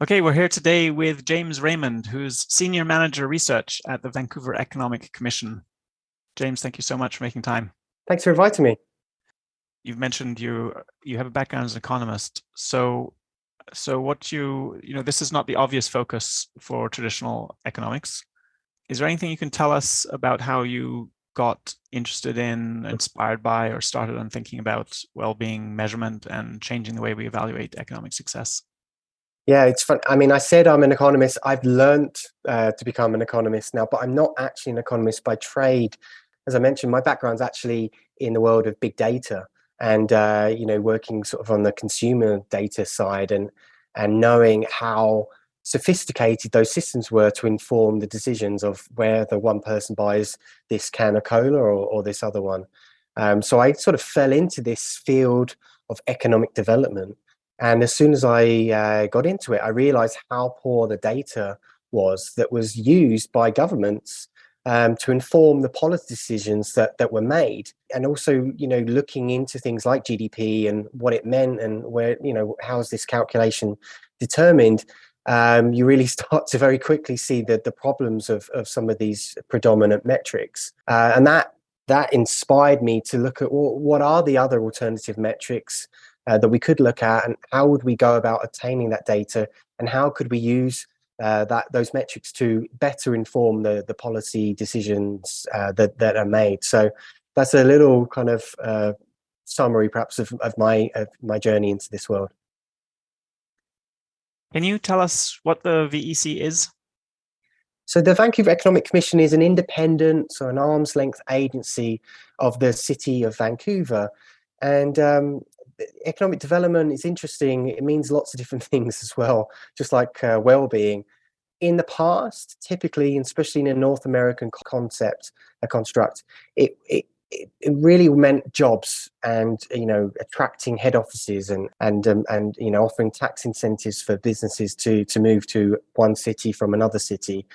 Okay, we're here today with James Raymond, who's Senior Manager Research at the Vancouver Economic Commission. James, thank you so much for making time. Thanks for inviting me. You've mentioned you have a background as an economist. So this is not the obvious focus for traditional economics. Is there anything you can tell us about how you got interested in, inspired by, or started on thinking about well-being measurement and changing the way we evaluate economic success? Yeah, it's fun. I mean, I said I'm an economist. I've learned to become an economist now, but I'm not actually an economist by trade. As I mentioned, my background's actually in the world of big data and, working sort of on the consumer data side and knowing how sophisticated those systems were to inform the decisions of whether one person buys this can of cola or this other one. So I sort of fell into this field of economic development. And as soon as I got into it, I realized how poor the data was that was used by governments to inform the policy decisions that were made. And also, looking into things like GDP and what it meant and where, how is this calculation determined, you really start to very quickly see the problems of some of these predominant metrics. And that inspired me to look at what are the other alternative metrics that we could look at, and how would we go about attaining that data, and how could we use those metrics to better inform the policy decisions that are made. So that's a little kind of summary, perhaps, of my journey into this world. Can you tell us what the VEC is? So the Vancouver Economic Commission is an independent, so an arm's length agency of the city of Vancouver. And economic development is interesting. It means lots of different things as well, just like well-being. In the past, typically, and especially in a North American construct, it really meant jobs and attracting head offices and offering tax incentives for businesses to move to one city from another city.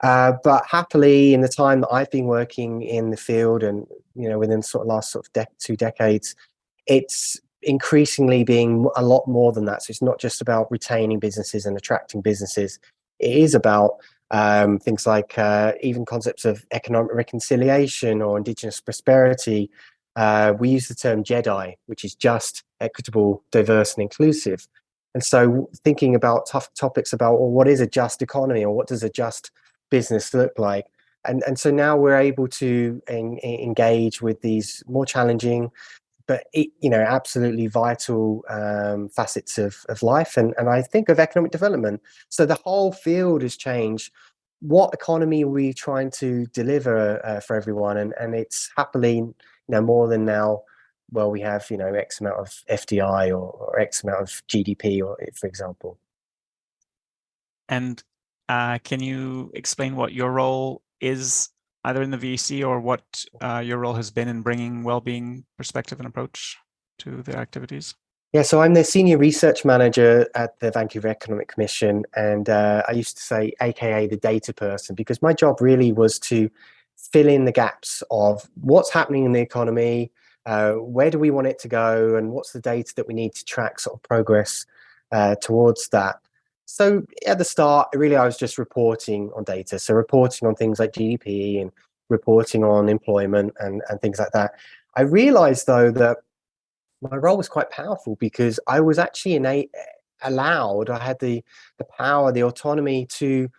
But happily, in the time that I've been working in the field, and within sort of last 2 decades, it's increasingly being a lot more than that. So it's not just about retaining businesses and attracting businesses. It is about things like even concepts of economic reconciliation or indigenous prosperity. We use the term JEDI, which is just, equitable, diverse, and inclusive. And so thinking about tough topics about, well, what is a just economy, or what does a just business look like? And so now we're able to engage with these more challenging, but absolutely vital facets of life, and I think of economic development. So the whole field has changed. What economy are we trying to deliver for everyone? And it's happily more than now. Well, we have X amount of FDI or X amount of GDP, or for example. And can you explain what your role is, either in the VEC or what your role has been in bringing well-being perspective and approach to the activities? Yeah, so I'm the Senior Research Manager at the Vancouver Economic Commission, and I used to say AKA the data person, because my job really was to fill in the gaps of what's happening in the economy, where do we want it to go, and what's the data that we need to track sort of progress towards that. So at the start, really, I was just reporting on data. So reporting on things like GDP and reporting on employment and things like that. I realized, though, that my role was quite powerful, because I was actually allowed, I had the power, the autonomy to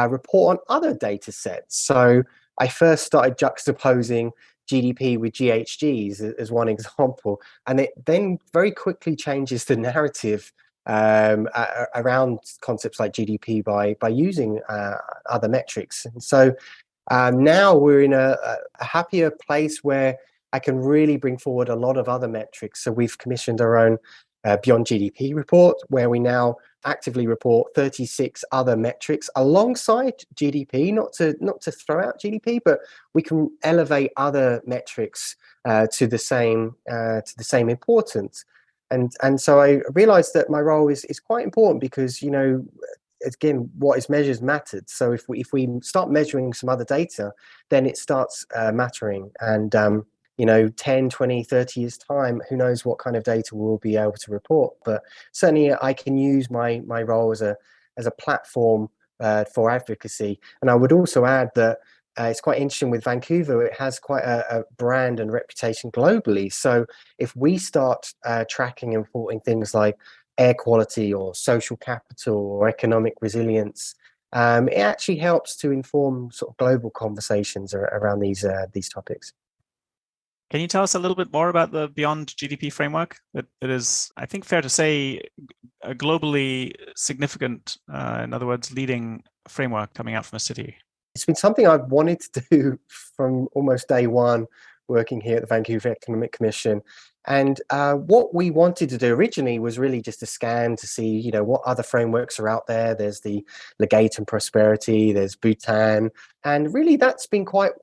report on other data sets. So I first started juxtaposing GDP with GHGs as one example. And it then very quickly changes the narrative around concepts like GDP by using other metrics. And so now we're in a happier place where I can really bring forward a lot of other metrics. So we've commissioned our own Beyond GDP report, where we now actively report 36 other metrics alongside GDP, not to throw out GDP, but we can elevate other metrics to the same importance. And so I realized that my role is quite important, because again, what is measured mattered. So if we start measuring some other data, then it starts mattering. And 10, 20, 30 years time, who knows what kind of data we'll be able to report. But certainly I can use my role as a as a platform for advocacy. And I would also add that it's quite interesting with Vancouver, it has quite a brand and reputation globally. So if we start tracking and reporting things like air quality or social capital or economic resilience, it actually helps to inform sort of global conversations around these topics. Can you tell us a little bit more about the Beyond GDP framework? It is, I think, fair to say, a globally significant, in other words, leading framework coming out from a city. It's been something I've wanted to do from almost day one working here at the Vancouver Economic Commission. And what we wanted to do originally was really just to scan to see, you know, what other frameworks are out there. There's the Legate and Prosperity, there's Bhutan, and really that's been quite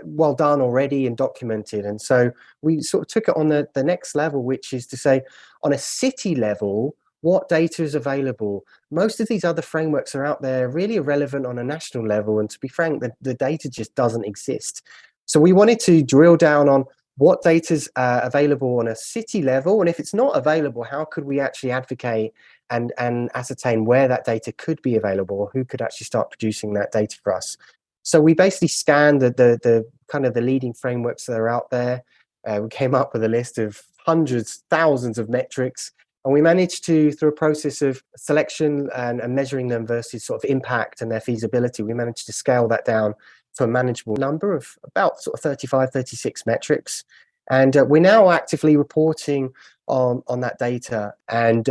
well done already and documented. And so we sort of took it on the next level, which is to say, on a city level, what data is available? Most of these other frameworks are out there really irrelevant on a national level. And to be frank, the data just doesn't exist. So we wanted to drill down on what data is available on a city level. And if it's not available, how could we actually advocate and ascertain where that data could be available, or who could actually start producing that data for us? So we basically scanned the kind of the leading frameworks that are out there. We came up with a list of hundreds, thousands of metrics. And we managed to, through a process of selection and measuring them versus sort of impact and their feasibility, we managed to scale that down to a manageable number of about sort of 35, 36 metrics. And we're now actively reporting on that data. And,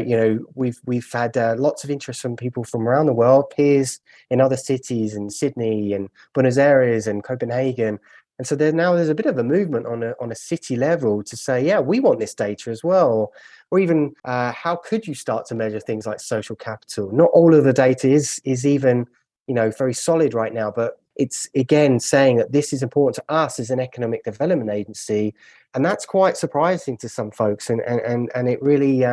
you know, we've had lots of interest from people from around the world, peers in other cities, in Sydney and Buenos Aires and Copenhagen. And so there's a bit of a movement on a city level to say, yeah, we want this data as well. Or even how could you start to measure things like social capital? Not all of the data is even, you know, very solid right now, but it's again saying that this is important to us as an economic development agency, and that's quite surprising to some folks, and it really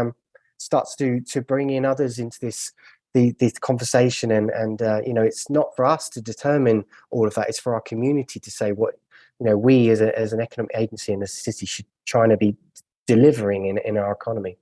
starts to bring in others into this conversation, and you know, it's not for us to determine all of that; it's for our community to say what, you know, we as an economic agency in the city should try to be delivering in our economy.